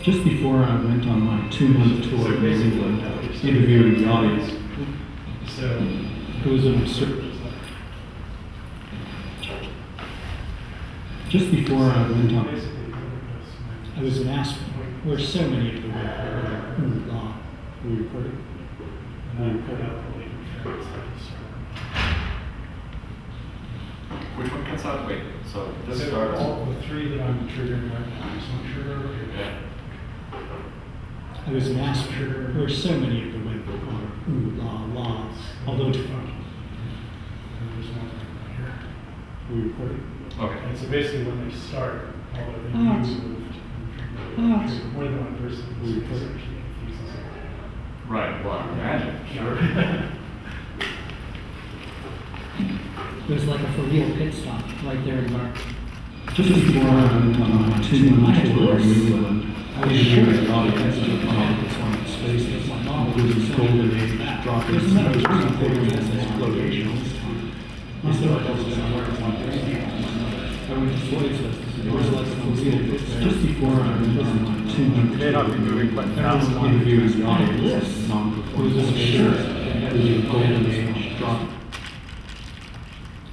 Just before I went on my 2-month tour of New England, interviewing the audience, it was an absurd. Just before I went on, I was in Aspen, where so many of the women were law. Were you recording? Which one cuts out? Wait, so this So starts. all the three that I'm triggering right now. So I'm trigger. Yeah. I was in Aspen, where so many of the women were law. Although to were you recording? Okay. And so basically when they start, all of them moved, more than one person who confuses it. Right. Well, imagine. Sure. It was like a for real pit stop right there in Mark. Just before I went on my 2-month tour of New England, I was interviewing the audience and the spaces. My mom was in golden age, dropping explosions. I still like those just before I went on my 2-month May not be moving quite fast. interviewing the audience, non-performance, golden age, dropping.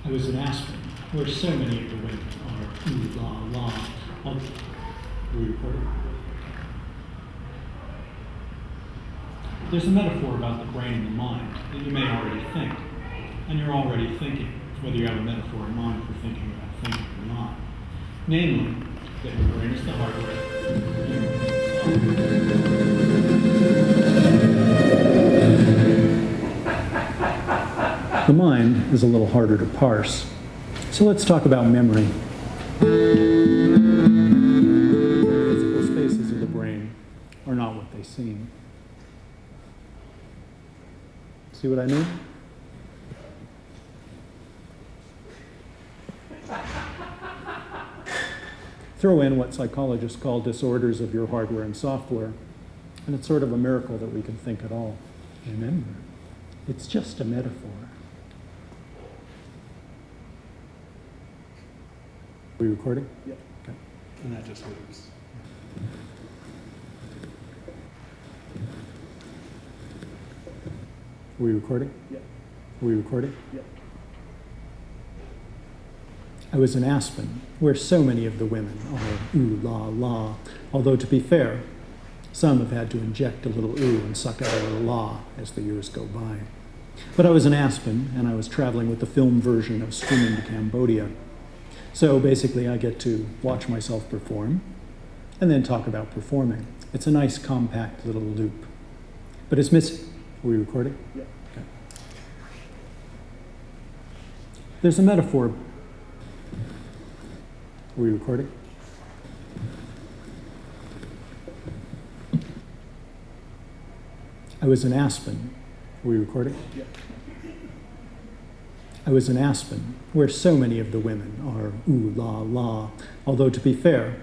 I was in Aspen, where so many of the women are law. We recorded. There's a metaphor about the brain and the mind that you may already think, and you're already thinking, whether you have a metaphor in mind for thinking about thinking or not. Namely, that your brain is the hardware. The mind is a little harder to parse. So let's talk about memory. Physical spaces of the brain are not what they seem. See what I mean? Throw in what psychologists call disorders of your hardware and software, and it's sort of a miracle that we can think at all. Remember, it's just a metaphor. Are we recording? Yep. Okay. And that just moves. Are we recording? Yep. Are we recording? Yep. I was in Aspen, where so many of the women are la. Although to be fair, some have had to inject a little and suck out a little la as the years go by. But I was in Aspen, and I was traveling with the film version of Swimming to Cambodia. So basically I get to watch myself perform, and then talk about performing. It's a nice, compact little loop. But it's missing. Are we recording? Yep. Okay. There's a metaphor. Are we recording? I was in Aspen. Are we recording? Yep. I was in Aspen, where so many of the women are la. Although to be fair,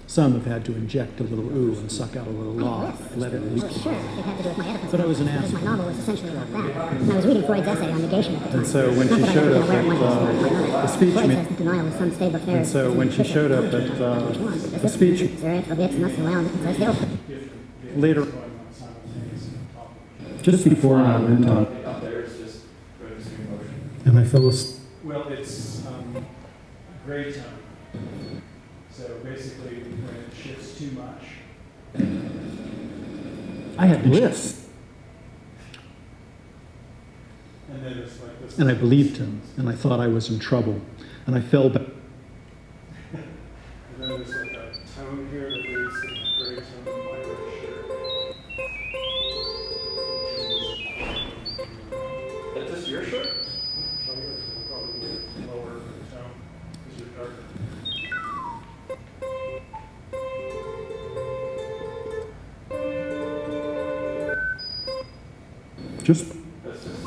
some have had to inject a little and suck out a little la, let it leak. Sure, it had to do with my Oedipus. But I was an Because Aspen. my novel was essentially about that. And I was reading Freud's essay on negation at the time. And so when Not she that I showed wasn't up aware of one at was not another. the speech Freud meeting, says that denial is some state of affairs. and so when she showed up at the speech later, just before I went on, Up there is just producing motion. and I fell asleep. Well, it's gray tone. So basically, when it shifts too much, I had bliss. and then it's like this. And I believed him, and I thought I was in trouble, and I fell back. And then there's like a tone here that reads gray tone on my red shirt. Is this your shirt? I'll probably be a lower tone because you're darker.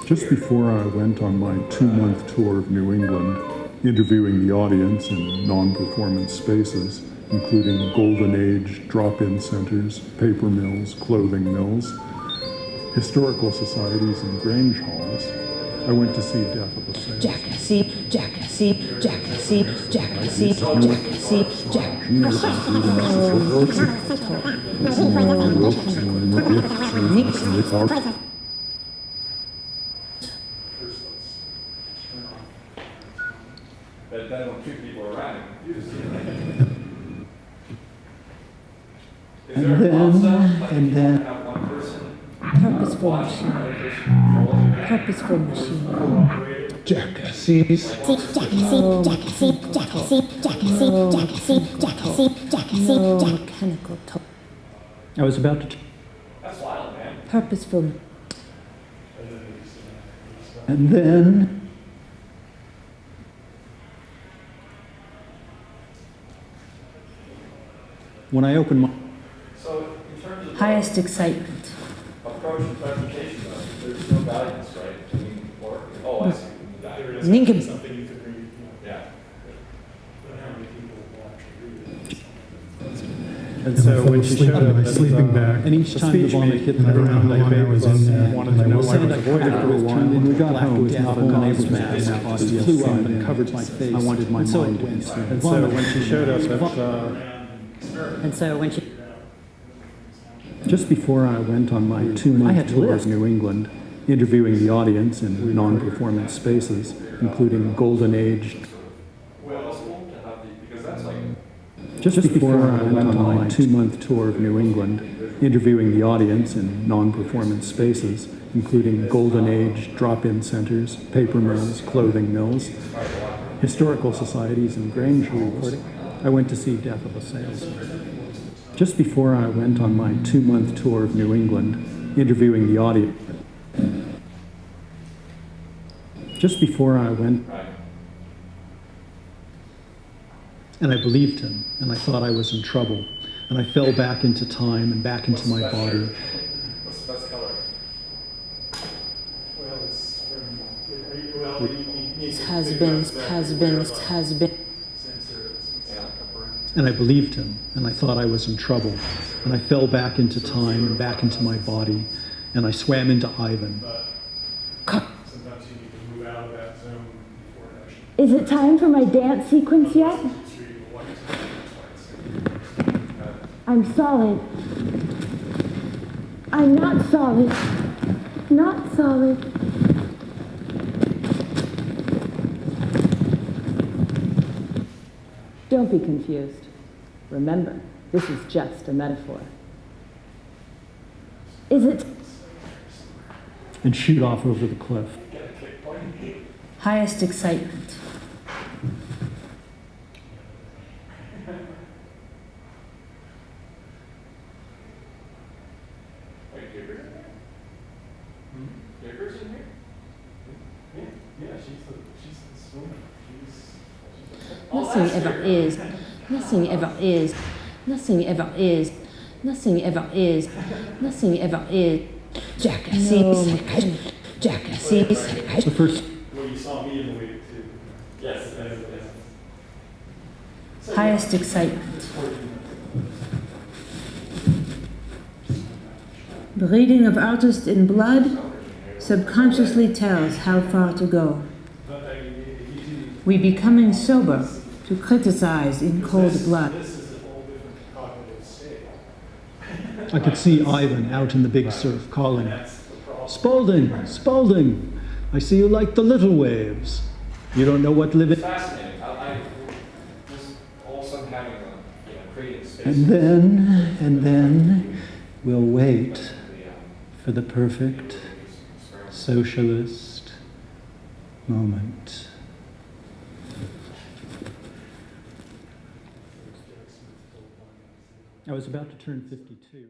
Just before I went on my 2-month tour of New England, interviewing the audience in non-performance spaces, including Golden Age drop-in centers, paper mills, clothing mills, historical societies, and grange halls, I went to see Death of a Salesman. jackassy, jackassy, jackassy, jackassy, jackassy, jackassy. But then when two people are around, you just see it. Is And there a then- concept, like and you then- have one person Purposeful watch machine. another person control it? Purposeful machine. Jackassies. No mechanical toy. I was about to, That's wild, man. Purposeful. and then, when I opened my, So in terms of Highest excitement. approach and presentation, though, there's no guidance, right? I mean, or, oh, I see. There is Ninkum. something you could read, you know, Yeah. but how many people will actually read it? and so when she showed up, in my sleeping bag. and each time the vomit hit the and I don't know ground, how like long I was in there, wanted and to I know was why sad I I avoided got for a out. while. When we got home, with it was not a whole enough neighborhood mask, of obviously flew flew up up and and covered my face. I wanted my And so mind it went. to And so when she showed up at, And so when she. Just before I went on my I 2-month had to tour lift. of New England, interviewing the audience in non-performance spaces, including Golden Age. Well, it's cool to have the, because that's like, Just before I went on my 2-month tour of New England, interviewing the audience in non-performance spaces, including Golden Age drop-in centers, paper mills, clothing mills, historical societies, and grain reporting, I went to see Death of a Salesman. Just before I went on my 2-month tour of New England, interviewing the audience. Just before I went, right. and I believed him, and I thought I was in trouble, and I fell back into time and back into my body. What's the best color? Well, it's from, well, you need to Has figure out been, exactly has where been, the has been. sensor is. It's like a brain. And I believed him, and I thought I was in trouble, and I fell back into time and back into my body, and I swam into Ivan. But sometimes you need to move out of that zone before it actually. Is it time for my dance sequence yet? I'm solid. I'm not solid. Not solid. Don't be confused. Remember, this is just a metaphor. Is it? And shoot off over the cliff. Highest excitement. Wait, Digger's in there? Digger's in here? Yeah, she's the swimmer. Nothing ever is. Nothing ever is. Nothing ever is. Nothing ever is. Nothing ever is. Jackassies. Jackassies. The first, Well, you saw me in the wave too. Yes. Highest excitement. Breeding of artist in blood subconsciously tells how far to go. We becoming sober to criticize in cold blood. This is a whole different cognitive state. I could see Ivan out in the big surf calling, Spaulding, Spaulding, I see you like the little waves. You don't know what living... Fascinating. I just all of a sudden having a, creating space. And then we'll wait for the perfect socialist moment. I was about to turn 52.